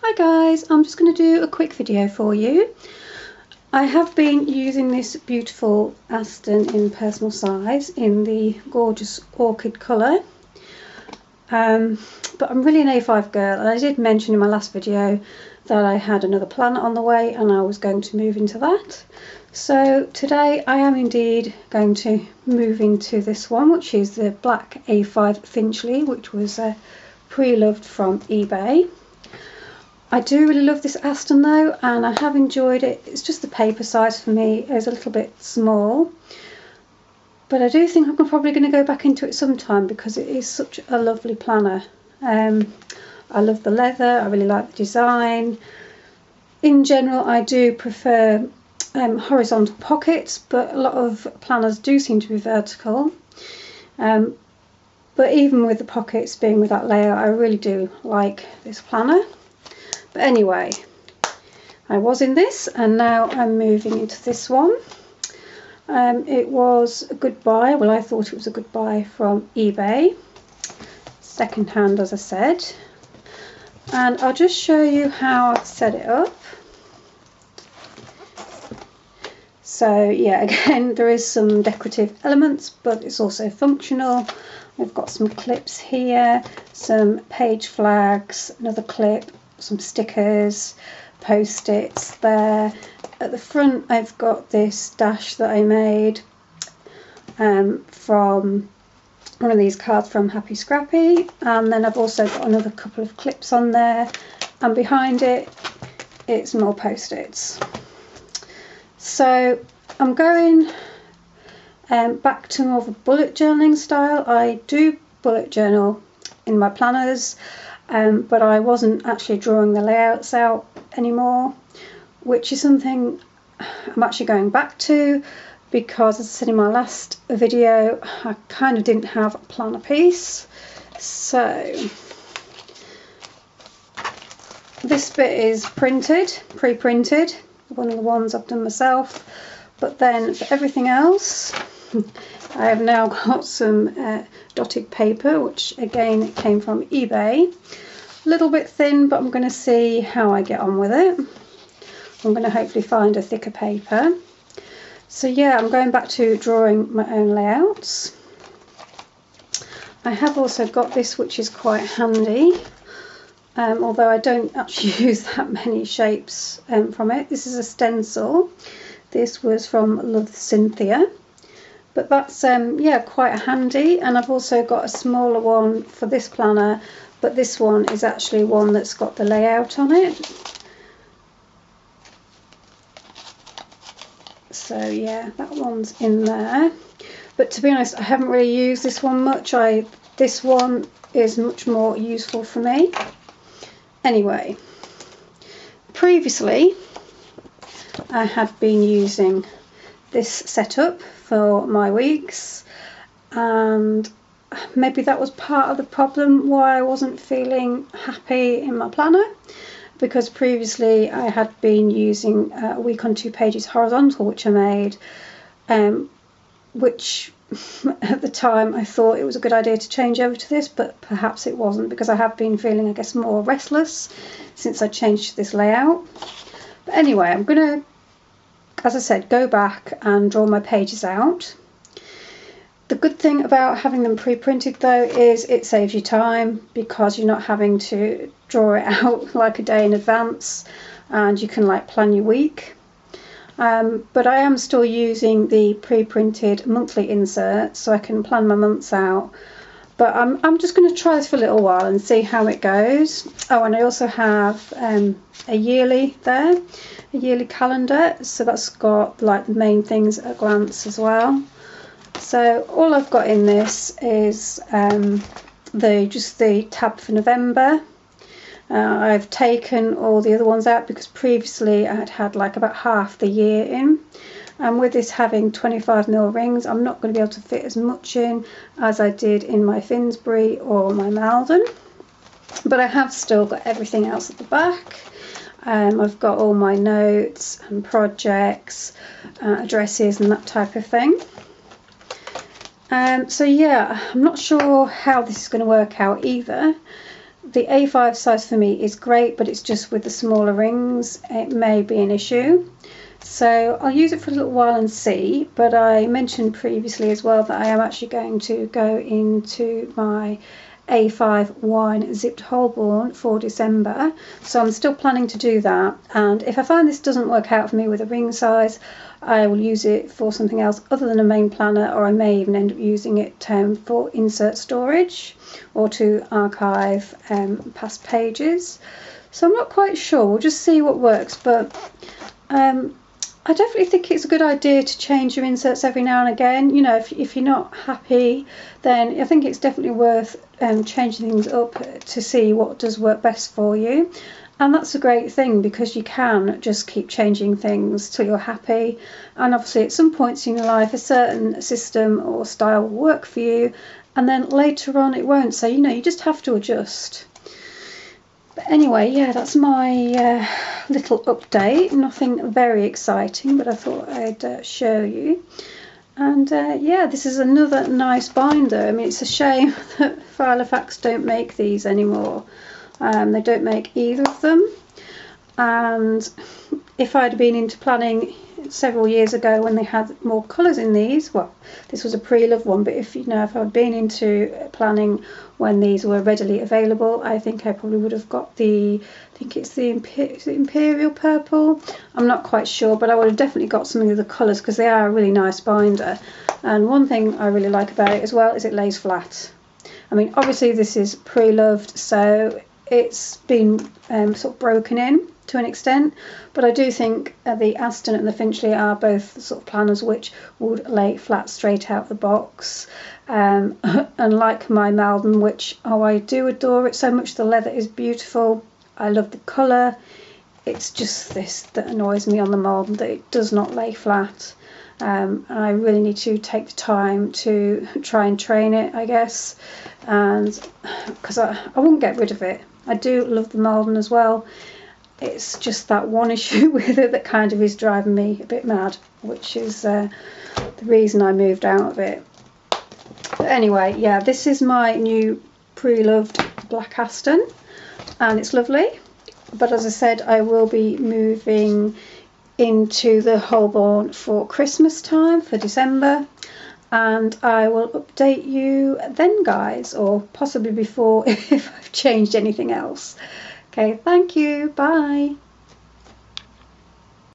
Hi guys, I'm just going to do a quick video for you. I have been using this beautiful Aston in personal size in the gorgeous orchid colour, but I'm really an A5 girl, and I did mention in my last video that I had another planet on the way and I was going to move into that. So today I am indeed going to move into this one, which is the black A5 Finchley, which was pre-loved from eBay. I do really love this Aston though, and I have enjoyed it. It's just the paper size for me is a little bit small, but I do think I'm probably going to go back into it sometime because it is such a lovely planner. I love the leather, I really like the design. In general I do prefer horizontal pockets, but a lot of planners do seem to be vertical. But even with the pockets being with that layout, I really do like this planner. But anyway, I was in this and now I'm moving into this one. It was a good buy. Well, I thought it was a good buy from eBay. Second hand, as I said. And I'll just show you how I've set it up. So yeah, again, there is some decorative elements, but it's also functional. We've got some clips here, some page flags, another clip, some stickers, post-its there. At the front I've got this dash that I made from one of these cards from Happy Scrappy, and then I've also got another couple of clips on there, and behind it it's more post-its. So I'm going back to more of a bullet journaling style. I do bullet journal in my planners, but I wasn't actually drawing the layouts out anymore, which is something I'm actually going back to because, as I said in my last video, I kind of didn't have a planner piece. So this bit is printed, pre-printed, one of the ones I've done myself, but then for everything else I have now got some dotted paper, which again came from eBay. A little bit thin, but I'm going to see how I get on with it. I'm going to hopefully find a thicker paper. So yeah, I'm going back to drawing my own layouts. I have also got this, which is quite handy, although I don't actually use that many shapes from it. This is a stencil. This was from Love Cynthia. But that's yeah, quite handy. And I've also got a smaller one for this planner, but this one is actually one that's got the layout on it. So yeah, that one's in there. But to be honest, I haven't really used this one much. This one is much more useful for me. Anyway, previously I had been using this setup for my weeks, and maybe that was part of the problem why I wasn't feeling happy in my planner, because previously I had been using a week on 2 pages horizontal, which I made, which at the time I thought it was a good idea to change over to this, but perhaps it wasn't, because I have been feeling, I guess, more restless since I changed to this layout. But anyway, I'm going to, as I said, go back and draw my pages out. The good thing about having them pre-printed though is it saves you time, because you're not having to draw it out like a day in advance, and you can like plan your week. But I am still using the pre-printed monthly insert, so I can plan my months out. But I'm just going to try this for a little while and see how it goes. Oh, and I also have a yearly there, a yearly calendar, so that's got like the main things at a glance as well. So all I've got in this is just the tab for November. I've taken all the other ones out because previously I had like about half the year in, and with this having 25mm rings, I'm not going to be able to fit as much in as I did in my Finsbury or my Malden, but I have still got everything else at the back. I've got all my notes and projects, addresses and that type of thing. So yeah, I'm not sure how this is going to work out either. the A5 size for me is great, but it's just with the smaller rings it may be an issue. So I'll use it for a little while and see, but I mentioned previously as well that I am actually going to go into my A5 wine zipped Holborn for December, so I'm still planning to do that. And if I find this doesn't work out for me with a ring size, I will use it for something else other than a main planner, or I may even end up using it for insert storage or to archive past pages. So I'm not quite sure, we'll just see what works, but I definitely think it's a good idea to change your inserts every now and again. You know, if you're not happy, then I think it's definitely worth changing things up to see what does work best for you. And that's a great thing, because you can just keep changing things till you're happy. And obviously at some points in your life a certain system or style will work for you, and then later on it won't. So, you know, you just have to adjust. But anyway, yeah, that's my little update. Nothing very exciting, but I thought I'd show you. And yeah, this is another nice binder. I mean, it's a shame that Filofax don't make these anymore. They don't make either of them. And if I'd been into planning several years ago when they had more colours in these, well, this was a pre-loved one, but if I'd been into planning when these were readily available, I think I probably would have got I think it's the Imperial Purple, I'm not quite sure, but I would have definitely got some of the colours, because they are a really nice binder. And one thing I really like about it as well is it lays flat. I mean, obviously this is pre-loved, so it's been sort of broken in to an extent, but I do think the Aston and the Finchley are both sort of planners which would lay flat straight out the box. Unlike my Malden, which, oh, I do adore it so much, the leather is beautiful, I love the colour, it's just this that annoys me on the Malden, that it does not lay flat. And I really need to take the time to try and train it, I guess, and because I won't get rid of it. I do love the Malden as well. It's just that one issue with it that kind of is driving me a bit mad, which is the reason I moved out of it. But anyway, yeah, this is my new pre-loved black Aston, and it's lovely. But as I said, I will be moving into the Holborn for Christmas time, for December, and I will update you then, guys, or possibly before if I've changed anything else. Okay, thank you, bye.